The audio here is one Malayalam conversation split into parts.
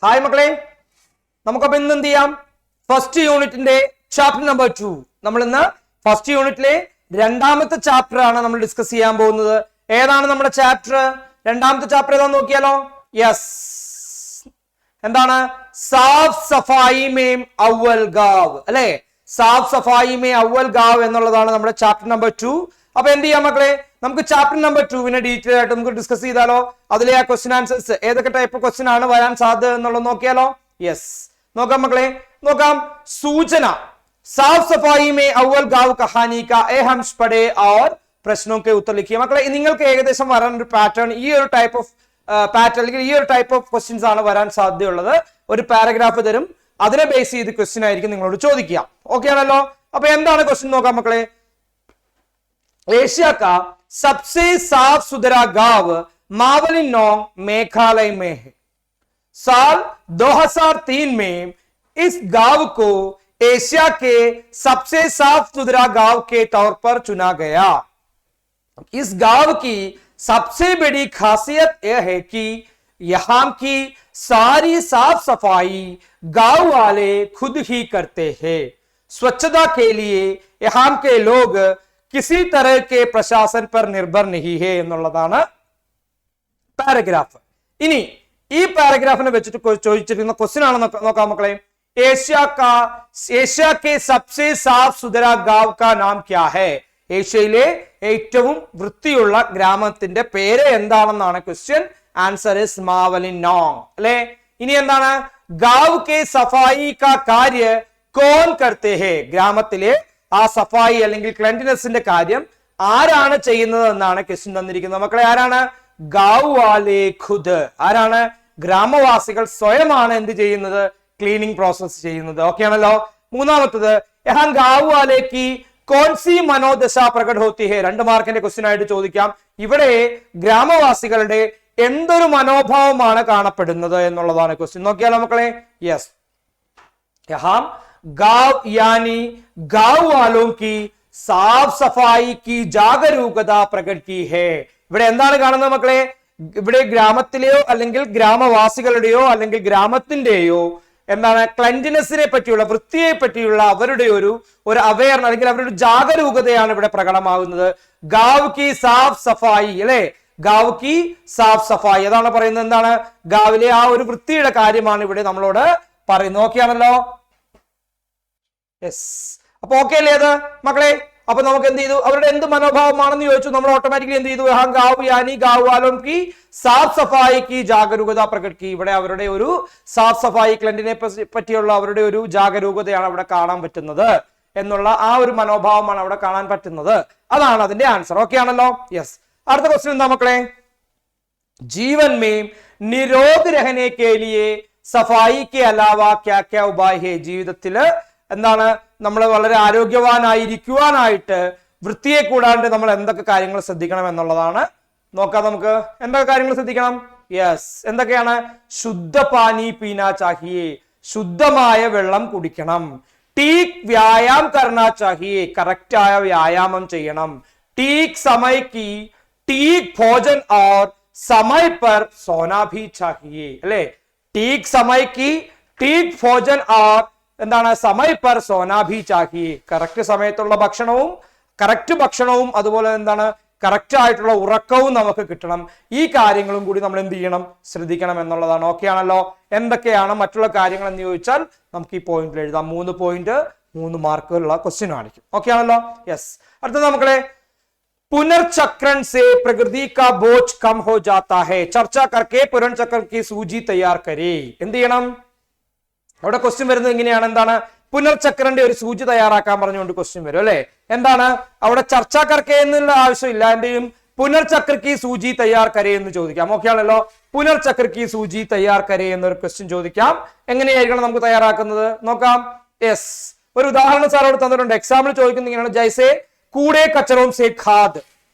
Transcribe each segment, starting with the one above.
ഹായ് മക്കളെ, നമുക്കപ്പോ ഇന്ന് എന്ത് ചെയ്യാം? ഫസ്റ്റ് യൂണിറ്റിന്റെ ചാപ്റ്റർ നമ്പർ 2. നമ്മൾ ഇന്ന് ഫസ്റ്റ് യൂണിറ്റിലെ രണ്ടാമത്തെ ചാപ്റ്റർ ആണ് നമ്മൾ ഡിസ്കസ് ചെയ്യാൻ പോകുന്നത്. ഏതാണ് നമ്മുടെ ചാപ്റ്റർ? രണ്ടാമത്തെ ചാപ്റ്റർ ഏതാന്ന് നോക്കിയാലോ? യെസ്, എന്താണ്? സാഫ് സഫായി മേം അവൽ ഗാവ്, അല്ലെ? സാഫ് സഫായി മേ അവൽ ഗാവ് എന്നുള്ളതാണ് നമ്മുടെ ചാപ്റ്റർ നമ്പർ 2. അപ്പൊ എന്ത് ചെയ്യാം മക്കളെ, നമുക്ക് ചാപ്റ്റർ നമ്പർ 2 ഡീറ്റെയിൽ ആയിട്ട് നമുക്ക് ഡിസ്കസ് ചെയ്താലോ? അതിലെ ആ ക്വസ്റ്റ്യൻ ആൻസേഴ്സ് ഏതൊക്കെ ടൈപ്പ് ക്വസ്റ്റ്യൻ ആണ് വരാൻ സാധ്യത എന്നുള്ളത് നോക്കിയാലോ? യെസ്, നോക്കാം മക്കളെ, നോക്കാം. സൂചന, സാഫ് സഫായി മേ അവൽ ഗാവ് കഹാനി കാ എഹംശ് പഠേ और പ്രശ്നോं के उत्तर लिखिए. മക്കളെ, നിങ്ങൾക്ക് ഏകദേശം വരാൻ ഒരു പാറ്റേൺ, ഈ ഒരു ടൈപ്പ് ഓഫ് പാറ്റേൺ അല്ലെങ്കിൽ ഈ ഒരു ടൈപ്പ് ഓഫ് ക്വസ്റ്റ്യൻസ് ആണ് വരാൻ സാധ്യതയുള്ളത്. ഒരു പാരഗ്രാഫ് തരും, അതിനെ ബേസ് ചെയ്ത് ക്വസ്റ്റ്യൻ ആയിരിക്കും നിങ്ങളോട് ചോദിക്കുക. ഓക്കെ ആണല്ലോ? അപ്പൊ എന്താണ് ക്വസ്റ്റ്യൻ നോക്കാം മക്കളെ. एशिया का सबसे साफ सुथरा गांव मावलिन नोंग मेघालय में है. साल 2003 में इस गांव को एशिया के सबसे साफ सुथरा गांव के तौर पर चुना गया. इस गांव की सबसे बड़ी खासियत यह है कि यहां की सारी साफ सफाई गांव वाले खुद ही करते हैं. स्वच्छता के लिए यहां के लोग किसी तरह के प्रशासन पर निर्भर नहीं है എന്നുള്ളതാണ് പാരഗ്രാഫ്. ഇനി ഈ പാരഗ്രാഫിനെ വെച്ചിട്ട് ചോദിച്ചിരിക്കുന്ന ക്വസ്റ്റ്യൻ ആണ് നോക്കാം മക്കളെ. ഏഷ്യ के सबसे साफ सुथरा गांव का नाम क्या है? ഏഷ്യയിലെ ഏറ്റവും വൃത്തിയുള്ള ഗ്രാമത്തിന്റെ പേര് എന്താണെന്നാണ് ക്വസ്റ്റ്യൻ. ആൻസർ ഇസ് മാവലിൻ നോങ്, അല്ലെ? ഇനി എന്താണ്? ഗാവ് കെ സഫായി കാ കാര്യ കോൻ കർത്തെ ഹേ? ഗ്രാമത്തിലെ ആ സഫായി അല്ലെങ്കിൽ ക്ലെൻലിനെസിന്റെ കാര്യം ആരാണ് ചെയ്യുന്നത് എന്നാണ് ക്വസ്റ്റ്യൻ തന്നിരിക്കുന്നത്. മക്കളെ, ആരാണ്? ഗാവ് വാലേ ഖുദ്. ആരാണ്? ഗ്രാമവാസികൾ സ്വയമാണ് എന്ത് ചെയ്യുന്നത്? ക്ലീനിങ് പ്രോസസ് ചെയ്യുന്നത്. ഓക്കെ ആണല്ലോ? മൂന്നാമത്തത്, യഹാൻ ഗാവ് വാലേക്ക് കോൺസി മനോദശ പ്രകട ഹോത്തി ഹേ? 2 മാർക്കിന്റെ ക്വസ്റ്റ്യൻ ആയിട്ട് ചോദിക്കാം. ഇവിടെ ഗ്രാമവാസികളുടെ എന്തൊരു മനോഭാവമാണ് കാണപ്പെടുന്നത് എന്നുള്ളതാണ് ക്വസ്റ്റ്യൻ. നോക്കിയാലോ മക്കളെ? യെസ്, യഹാം गांव यानी गांव वालों की साफ सफाई की जागरूकता प्रकट की है. ഇവിടെ എന്താണ് കാണുന്നത് മക്കളെ? ഇവിടെ ഗ്രാമത്തിലെയോ അല്ലെങ്കിൽ ഗ്രാമവാസികളുടെയോ അല്ലെങ്കിൽ ഗ്രാമത്തിന്റെയോ എന്താണ് ക്ലെൻലിനെസിനെ പറ്റിയുള്ള, വൃത്തിയെ പറ്റിയുള്ള അവരുടെ ഒരു അവയർനെസ് അല്ലെങ്കിൽ അവരുടെ ജാഗരൂകതയാണ് ഇവിടെ പ്രകടമാകുന്നത്. ഗാവ് കി സാഫ് സഫായി, അല്ലെ? ഗാവ് കി സാഫ് സഫായി അതാണ് പറയുന്നത്. എന്താണ്? ഗാവിലെ ആ ഒരു വൃത്തിയുടെ കാര്യമാണ് ഇവിടെ നമ്മളോട് പറയുന്നത്. നോക്കിയാണല്ലോ? യെസ്, അപ്പൊ ഓക്കെ അല്ലേ അത് മക്കളെ? അപ്പൊ നമുക്ക് എന്ത് ചെയ്തു? അവരുടെ എന്ത് മനോഭാവമാണെന്ന് ചോദിച്ചു. നമ്മൾ ഓട്ടോമാറ്റിക്കലി എന്ത് ചെയ്തു? ഗാവ് യാനി ഗാവ് വാലോം കി സാഫ് സഫായി കി ജാഗരൂകത പ്രകട് കി. ഇവിടെ അവരുടെ ഒരു സാഫ് സഫായി ക്ലെൻലിനെ പറ്റിയുള്ള അവരുടെ ഒരു ജാഗരൂകതയാണ് അവിടെ കാണാൻ പറ്റുന്നത് എന്നുള്ള ആ ഒരു മനോഭാവമാണ് അവിടെ കാണാൻ പറ്റുന്നത്. അതാണ് അതിന്റെ ആൻസർ. ഓക്കെ ആണല്ലോ? യെസ്. അടുത്ത ക്വസ്റ്റ്യൻ എന്താ മക്കളെ? ജീവൻ മേ നിരോഗ് രഹനെ കെ ലിയേ സഫായി കെ അലാവ ക്യാ ക്യാ ഉപായ് ഹേ? ജീവിതത്തില് എന്താണ് നമ്മൾ വളരെ ആരോഗ്യവാനായിരിക്കുവാനായിട്ട് വൃത്തിയെ കൂടാണ്ട് നമ്മൾ എന്തൊക്കെ കാര്യങ്ങൾ ശ്രദ്ധിക്കണം എന്നുള്ളതാണ്. നോക്കാം നമുക്ക്. എന്തൊക്കെ കാര്യങ്ങൾ ശ്രദ്ധിക്കണം? യെസ്, എന്തൊക്കെയാണ്? ശുദ്ധ പാനി പീനാ ചാഹിയേ, ശുദ്ധമായ വെള്ളം കുടിക്കണം. ടീക് വ്യായാം കർണാ ചാഹിയേ, കറക്റ്റ് ആയ വ്യായാമം ചെയ്യണം. ടീക് സമയ കി ടീക് ഭോജൻ और समय पर सोना भी चाहिए, അല്ലെ? ടീക് സമയ കി ടീക് ഭോജൻ और എന്താണ്? സമയ പർ സോനാ ഭി ചാഹിയേ, കറക്റ്റ് സമയത്തുള്ള ഭക്ഷണവും അതുപോലെ എന്താണ് കറക്റ്റ് ആയിട്ടുള്ള ഉറക്കവും നമുക്ക് കിട്ടണം. ഈ കാര്യങ്ങളും കൂടി നമ്മൾ എന്ത് ചെയ്യണം? ശ്രദ്ധിക്കണം എന്നുള്ളതാണ്. ഓക്കെ ആണല്ലോ? എന്തൊക്കെയാണ് മറ്റുള്ള കാര്യങ്ങൾ എന്ന് ചോദിച്ചാൽ നമുക്ക് ഈ പോയിന്റിൽ എഴുതാം. 3 പോയിന്റ് 3 മാർക്കുള്ള ക്വസ്റ്റ്യൻ ആയിരിക്കും. ഓക്കെ ആണല്ലോ? യെസ്. അടുത്തത് മക്കളെ, पुनर्चक्रण से प्रकृति का बोझ कम हो जाता है. चर्चा करके पुनर्चक्र की सूची तैयार करे. എന്ത് ചെയ്യണം? അവിടെ ക്വസ്റ്റ്യൻ വരുന്നത് എങ്ങനെയാണ്? എന്താണ്? പുനർചക്രന്റെ ഒരു സൂചി തയ്യാറാക്കാൻ പറഞ്ഞുകൊണ്ട് ക്വസ്റ്റ്യൻ വരും, അല്ലെ? എന്താണ് അവിടെ? ചർച്ച കർക്കെ എന്നുള്ള ആവശ്യമില്ല. എന്ത് ചെയ്യും? പുനർചക്ര की സൂചി തയ്യാർ കരേ എന്ന് ചോദിക്കാം. ഓക്കെ ആണല്ലോ? പുനർചക്ര की സൂചി തയ്യാർ കരേ എന്നൊരു ക്വസ്റ്റ്യൻ ചോദിക്കാം. എങ്ങനെയായിരിക്കണം നമുക്ക് തയ്യാറാക്കുന്നത്? നോക്കാം. യെസ്, ഒരു ഉദാഹരണം സാറോട് തന്നിട്ടുണ്ട്. എക്സാമ്പിൾ ചോദിക്കുന്നത് ഇങ്ങനെയാണ്. ജൈസെ കൂടെ കച്ചറവും സേ ഖാദ്,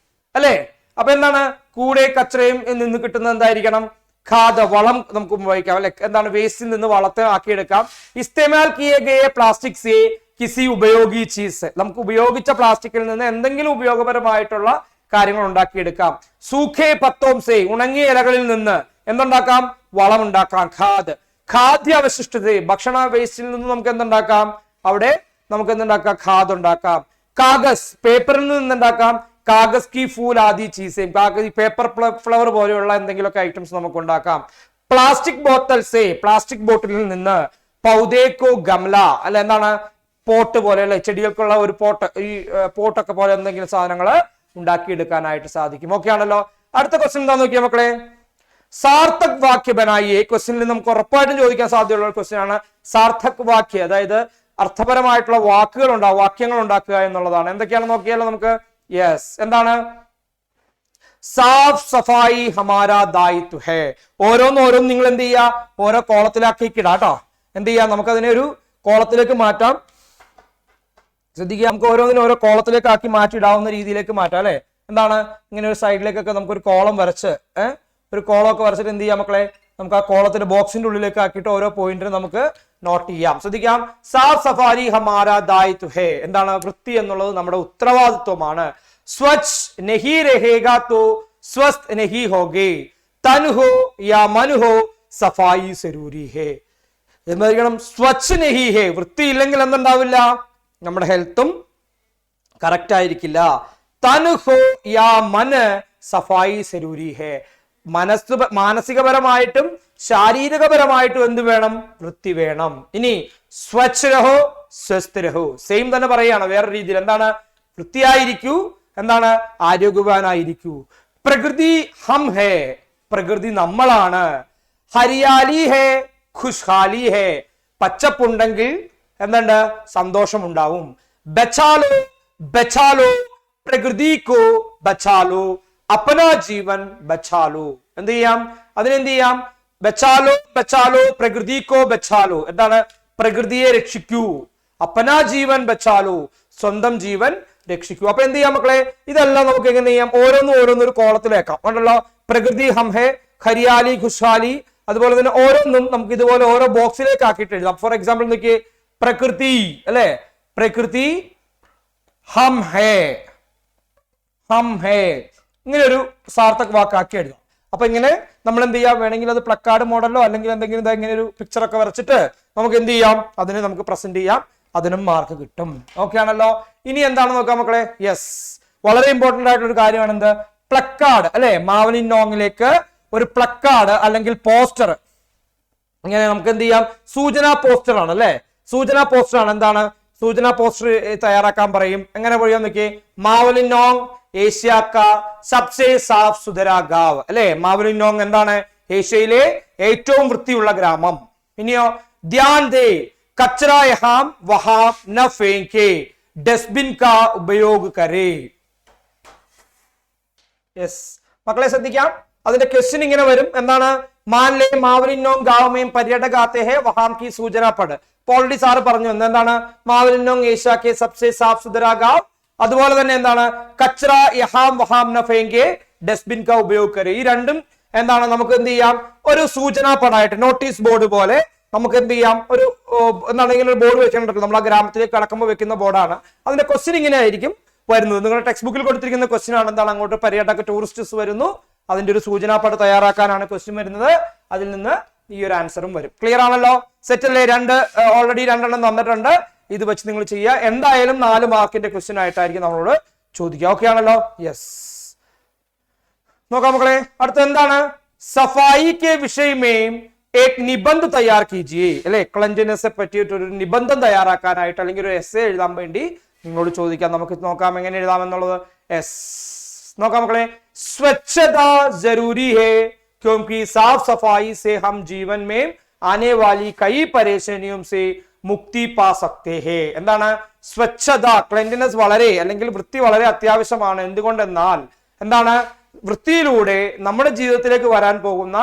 അല്ലെ? അപ്പൊ എന്താണ്? കൂടെ കച്ചറയും നിന്ന് കിട്ടുന്നത് എന്തായിരിക്കണം? ഖാദ്, വളം നമുക്ക് ഉപയോഗിക്കാം, അല്ലെ? എന്താണ്? വേസ്റ്റിൽ നിന്ന് വളത്തെ ആക്കിയെടുക്കാം. ഇസ്തേമാൽ കിയേ ഗയേ പ്ലാസ്റ്റിക് സേ കിസി ഉപയോഗി ചീസ്, നമുക്ക് ഉപയോഗിച്ച പ്ലാസ്റ്റിക്കിൽ നിന്ന് എന്തെങ്കിലും ഉപയോഗപരമായിട്ടുള്ള കാര്യങ്ങൾ ഉണ്ടാക്കിയെടുക്കാം. സൂഖേ പത്തോം സേ, ഉണങ്ങിയ ഇലകളിൽ നിന്ന് എന്തുണ്ടാക്കാം? വളം ഉണ്ടാക്കാം. ഖാദ്. ഖാദ്യാവശിഷ്ടത, ഭക്ഷണ വേസ്റ്റിൽ നിന്ന് നമുക്ക് എന്തുണ്ടാക്കാം, അവിടെ നമുക്ക് എന്തുണ്ടാക്കാം, ഖാദ് ഉണ്ടാക്കാം. കാഗസ്, പേപ്പറിൽ നിന്ന് എന്തുണ്ടാക്കാം, കാഗസ് കി ഫൂൽ ആദി ചീസേ, പേപ്പർ ഫ്ലവർ പോലെയുള്ള എന്തെങ്കിലുമൊക്കെ ഐറ്റംസ് നമുക്ക് ഉണ്ടാക്കാം. പ്ലാസ്റ്റിക് ബോത്തൽസേ, പ്ലാസ്റ്റിക് ബോട്ടിലിൽ നിന്ന്. പൗദേക്കോ ഗംല, അല്ല എന്താണ്, പോട്ട് പോലെയുള്ള ചെടികൾക്കുള്ള ഒരു പോട്ട്, ഈ പോട്ടൊക്കെ പോലെ എന്തെങ്കിലും സാധനങ്ങൾ ഉണ്ടാക്കിയെടുക്കാനായിട്ട് സാധിക്കും. ഓക്കെ ആണല്ലോ. അടുത്ത ക്വസ്റ്റ്യൻ എന്താ നോക്കിയാൽ മക്കളെ, സാർത്ഥക് വാക്യ ബനായിയെ. ക്വസ്റ്റ്യനിൽ നമുക്ക് ഉറപ്പായിട്ടും ചോദിക്കാൻ സാധ്യതയുള്ള ക്വസ്റ്റ്യൻ ആണ് സാർത്ഥക് വാക്യ, അതായത് അർത്ഥപരമായിട്ടുള്ള വാക്കുകൾ ഉണ്ടാവുക, വാക്യങ്ങൾ ഉണ്ടാക്കുക എന്നുള്ളതാണ്. എന്തൊക്കെയാണെന്ന് നോക്കിയാലോ നമുക്ക്. യെസ്, എന്താണ്, സാഫ് സഫായി ഹമാരാ ദായിത്വ ഹേ. ഓരോന്നും നിങ്ങൾ എന്ത് ചെയ്യുക, ഓരോ കോളത്തിലാക്കി ഇടാട്ടോ. എന്ത് ചെയ്യാം, നമുക്ക് അതിനെ ഒരു കോളത്തിലേക്ക് മാറ്റാം. ശ്രദ്ധിക്കുക, നമുക്ക് ഓരോന്നിനും ഓരോ കോളത്തിലേക്ക് ആക്കി മാറ്റിയിടാവുന്ന രീതിയിലേക്ക് മാറ്റാം അല്ലെ. എന്താണ്, ഇങ്ങനെ ഒരു സൈഡിലേക്കൊക്കെ നമുക്ക് ഒരു കോളം വരച്ച് ഒരു കോളമൊക്കെ വരച്ചിട്ട് എന്ത് ചെയ്യാം മക്കളെ, നമുക്ക് ആ കോളത്തിന്റെ ബോക്സിന്റെ ഉള്ളിലേക്ക് ആക്കിയിട്ട് ഓരോ പോയിന്റിനും നമുക്ക് നോട്ട് ചെയ്യാം. ശ്രദ്ധിക്കാം, സാഫ് സഫാരി ഹമാരാ ദായിത്വ ഹേ. എന്താണ്, വൃത്തി എന്നുള്ളത് നമ്മുടെ ഉത്തരവാദിത്വമാണ്. സ്വച്ഛ് നഹി രഹേഗാ തോ സ്വസ്ഥ് നഹി ഹോഗേ, തൻ ഹോ യാ മൻ ഹോ സഫായി സരൂരി ഹേ. എന്തായിരിക്കണം, സ്വച്ഛ് നഹി ഹേ, വൃത്തി ഇല്ലെങ്കിൽ എന്തുണ്ടാവില്ല, നമ്മുടെ ഹെൽത്തും കറക്റ്റ് ആയിരിക്കില്ല. തൻ ഹോ യാ മൻ സഫായി സരൂരി ഹേ, മാനസികപരമായിട്ടും ശാരീരികപരമായിട്ടും എന്ത് വേണം, വൃത്തി വേണം. ഇനി സ്വച്ഛ രഹോ സ്വസ്ഥ രഹോ, സെയിം തന്നെ പറയുകയാണ് വേറെ രീതിയിൽ. എന്താണ്, വൃത്തിയായിരിക്കൂ, എന്താണ്, ആരോഗ്യവാനായിരിക്കൂ. പ്രകൃതി ഹം ഹേ, പ്രകൃതി നമ്മളാണ്. ഹരിയാലി ഹേ ഖുഷ്ഹാലി ഹേ, പച്ചപ്പുണ്ടെങ്കിൽ എന്തുണ്ട്, സന്തോഷമുണ്ടാവും. ബച്ചാലോ ബച്ചാലോ പ്രകൃതി കോ ബച്ചാലോ, അപ്പനാ ജീവൻ ബച്ചാലോ. എന്ത് ചെയ്യാം, അതിനെന്ത് ചെയ്യാം, ബച്ചാലോ ബച്ചാലോ പ്രകൃതി കോ ബച്ചാലോ. എന്താണ്, പ്രകൃതിയെ രക്ഷിക്കൂ. അപ്പനാ ജീവൻ ബച്ചാലോ, സ്വന്തം ജീവൻ രക്ഷിക്കൂ. അപ്പൊ എന്ത് ചെയ്യാം മക്കളെ, ഇതെല്ലാം നമുക്ക് എങ്ങനെ ചെയ്യാം, ഓരോന്നും ഒരു കോളത്തിലേക്കാം. ഉണ്ടല്ലോ, പ്രകൃതി ഹം ഹേ, ഹരിയാലി ഖുഷ്ഹാലി, അതുപോലെ തന്നെ ഓരോന്നും നമുക്ക് ഇതുപോലെ ഓരോ ബോക്സിലേക്ക് ആക്കിയിട്ട് എഴുതാം. ഫോർ എക്സാമ്പിൾ നോക്കിയേ, പ്രകൃതി അല്ലെ, പ്രകൃതി ഹം ഹേ, ഹം ഹേ, ഇങ്ങനെ ഒരു സാർത്ഥക് വാക്കാക്കി എഴുതാം. അപ്പൊ ഇങ്ങനെ നമ്മൾ എന്ത് ചെയ്യാം, വേണമെങ്കിൽ അത് പ്ലക്കാർഡ് മോഡലോ അല്ലെങ്കിൽ എന്തെങ്കിലും ഇങ്ങനെ ഒരു പിക്ചറൊക്കെ വരച്ചിട്ട് നമുക്ക് എന്ത് ചെയ്യാം, അതിനെ നമുക്ക് പ്രസന്റ് ചെയ്യാം, അതിനും മാർക്ക് കിട്ടും. ഓക്കെ ആണല്ലോ. ഇനി എന്താണ് നോക്കാം മക്കളെ. യെസ്, വളരെ ഇമ്പോർട്ടന്റ് ആയിട്ടുള്ള ഒരു കാര്യമാണ് എന്ത്, പ്ലക്കാർഡ് അല്ലെ. മാവലിൻ നോങ്ങിലേക്ക് ഒരു പ്ലക്കാർഡ് അല്ലെങ്കിൽ പോസ്റ്റർ, ഇങ്ങനെ നമുക്ക് എന്ത് ചെയ്യാം, സൂചനാ പോസ്റ്റർ ആണ് അല്ലെ, സൂചനാ പോസ്റ്റർ ആണ്. എന്താണ്, സൂചനാ പോസ്റ്റർ തയ്യാറാക്കാൻ പറയും. എങ്ങനെ പറയാൻ നോക്കിയേ, മാവലിൻ നോങ് ഏഷ്യ കാ സബ്സെ സാഫ് സുധരാ ഗാവ് അല്ലെ. മാവലിൻ നോങ് എന്താണ്, ഏഷ്യയിലെ ഏറ്റവും വൃത്തിയുള്ള ഗ്രാമം. ഇനിയോ, ധ്യാൻ ദേ കച്ചറ യഹാം വഹാം ന ഫേങ്കേ, ഡസ്റ്റ്ബിൻ കാ ഉപയോഗ കരേ. യെസ് മക്കളെ ശ്രദ്ധിക്കാം, അതിന്റെ ക്വസ്റ്റ്യൻ ഇങ്ങനെ വരും. എന്താണ്, मान ले मावलिन नोंग गांव में पर्यटक आते हैं वहां की सूचना पढ़. ഓൾറെഡി സാറ് പറഞ്ഞു എന്താണ്, മാവലിൻ നോങ് ഏഷ്യ കെ സബ്സെ സാഫ് സുധരാ ഗാവ്. അതുപോലെ തന്നെ എന്താണ്, കച്ചറ യഹാം വഹാം ന ഫേങ്കേ ഡസ്റ്റ്ബിൻ കാ ഉപയോഗ കരേ. ഈ രണ്ടും എന്താണ്, നമുക്ക് എന്ത് ചെയ്യാം, ഒരു സൂചനാ പടായിട്ട് നോട്ടീസ് ബോർഡ് പോലെ നമുക്ക് എന്ത് ചെയ്യാം, ഒരു എന്താണെങ്കിൽ ഒരു ബോർഡ് വെച്ചിട്ടുണ്ടല്ലോ, നമ്മൾ ആ ഗ്രാമത്തിലേക്ക് കടക്കുമ്പോൾ വെക്കുന്ന ബോർഡാണ്. അതിന്റെ ക്വസ്റ്റ്യൻ ഇങ്ങനെ ആയിരിക്കും വരുന്നത്. നിങ്ങളുടെ ടെക്സ്റ്റ് ബുക്കിൽ കൊടുത്തിരിക്കുന്ന ക്വസ്റ്റ്യൻ ആണ്. എന്താണ്, അങ്ങോട്ട് പര്യടക ടൂറിസ്റ്റ്സ് വരുന്നു, അതിന്റെ ഒരു സൂചനാപട തയ്യാറാക്കാനാണ് ക്വസ്റ്റ്യൻ വരുന്നത്. അതിൽ നിന്ന് ഈ ഒരു ആൻസറും വരും. ക്ലിയർ ആണല്ലോ, സെറ്റ് അല്ലേ? ഓൾറെഡി രണ്ടെണ്ണം തന്നിട്ടുണ്ട്. ഇത് വെച്ച് നിങ്ങൾ ചെയ്യുക. എന്തായാലും 4 മാർക്കിന്റെ ക്വസ്റ്റ്യൻ ആയിട്ടായിരിക്കും നമ്മളോട് ചോദിക്കുക. ഓക്കെ ആണല്ലോ. യെസ്, നോക്കാം മക്കളെ. അടുത്ത എന്താണ്, സഫായി കെ വിഷയമേ एक निबंध तैयार कीजिए അല്ലെ. ക്ലൻജിനെസ്സിനെ പറ്റിയിട്ട് ഒരു നിബന്ധം തയ്യാറാക്കാനായിട്ട് അല്ലെങ്കിൽ ഒരു എസ്സേ എഴുതാൻ വേണ്ടി നിങ്ങളോട് ചോദിക്കാം. നമുക്ക് നോക്കാം എങ്ങനെ എഴുതാമെന്നുള്ളത്. യെസ്, നോക്കാം മക്കളെ. स्वच्छता जरूरी है क्योंकि साफ सफाई से हम जीवन में आने वाली कई परेशानियों से മുക്തി പാ സക്തേ ഹേ. എന്താണ്, സ്വച്ഛത, ക്ലെൻലിനെസ് വളരെ അല്ലെങ്കിൽ വൃത്തി വളരെ അത്യാവശ്യമാണ്. എന്തുകൊണ്ടെന്നാൽ എന്താണ്, വൃത്തിയിലൂടെ നമ്മുടെ ജീവിതത്തിലേക്ക് വരാൻ പോകുന്ന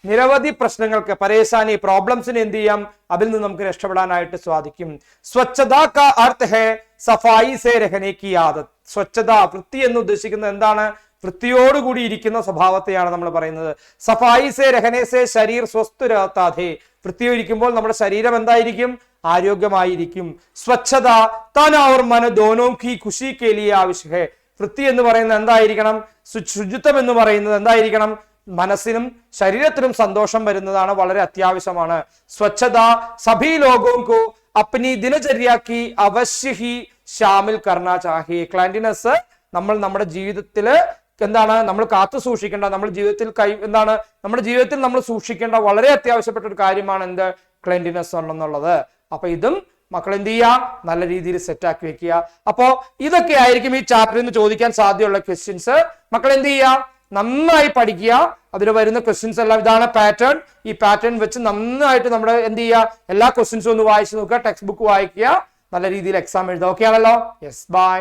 നിരവധി പ്രശ്നങ്ങൾക്ക്, പരേശാനി, പ്രോബ്ലംസിന് എന്ത് ചെയ്യാം, അതിൽ നിന്ന് നമുക്ക് രക്ഷപ്പെടാനായിട്ട് സാധിക്കും. സ്വച്ഛത കാ അർത്ഥ ഹേ സഫായി സേ രഹനെ കി ആദത്. സ്വച്ഛത, വൃത്തി എന്ന് ഉദ്ദേശിക്കുന്നത് എന്താണ്, വൃത്തിയോടുകൂടി ഇരിക്കുന്ന സ്വഭാവത്തെയാണ് നമ്മൾ പറയുന്നത്. സഫായി സേ രഹനെ സേ ശരീർ സ്വസ്ഥ രഹതാ ഹേ. വൃത്തിയിരിക്കുമ്പോൾ നമ്മുടെ ശരീരം എന്തായിരിക്കും, ആരോഗ്യമായിരിക്കും. സ്വച്ഛത തൻ our Mann ദോനോ Ki Khushi K ലിയെ ആവശ്യ ഹേ. വൃത്തി എന്ന് പറയുന്നത് എന്തായിരിക്കണം, ശുചിത്വം എന്ന് പറയുന്നത് എന്തായിരിക്കണം, മനസ്സിനും ശരീരത്തിനും സന്തോഷം വരുന്നതാണ്, വളരെ അത്യാവശ്യമാണ്. സ്വച്ഛത സഭി ലോഗോं को अपनी दिनचर्या की अवश्य ही शामिल करना चाहिए. ക്ലീൻലിനെസ് നമ്മൾ നമ്മുടെ ജീവിതത്തില് എന്താണ് നമ്മൾ കാത്തു സൂക്ഷിക്കേണ്ട, നമ്മുടെ ജീവിതത്തിൽ നമ്മൾ സൂക്ഷിക്കേണ്ട വളരെ അത്യാവശ്യപ്പെട്ട ഒരു കാര്യമാണ് എന്ത്? ക്ലീൻലിനെസ് എന്നുള്ളത്. അപ്പൊ ഇതും മക്കൾ എന്ത് ചെയ്യുക? നല്ല രീതിയിൽ സെറ്റ് ആക്കി വെക്കുക. അപ്പോ ഇതൊക്കെ ആയിരിക്കും ഈ ചാപ്റ്ററിൽ നിന്ന് ചോദിക്കാൻ സാധ്യതയുള്ള ക്വസ്റ്റ്യൻസ്. മക്കൾ എന്ത് ചെയ്യുക? നന്നായി പഠിക്കുക. അതിൽ വരുന്ന ക്വസ്റ്റ്യൻസ് എല്ലാം ഇതാണ് പാറ്റേൺ. ഈ പാറ്റേൺ വെച്ച് നന്നായിട്ട് നമ്മുടെ എന്ത് ചെയ്യുക? എല്ലാ ക്വസ്റ്റ്യൻസും ഒന്ന് വായിച്ചു നോക്കുക, ടെക്സ്റ്റ് ബുക്ക് വായിക്കുക, നല്ല രീതിയിൽ എക്സാം എഴുതുക. ഓക്കെ ആണല്ലോ? Yes, by.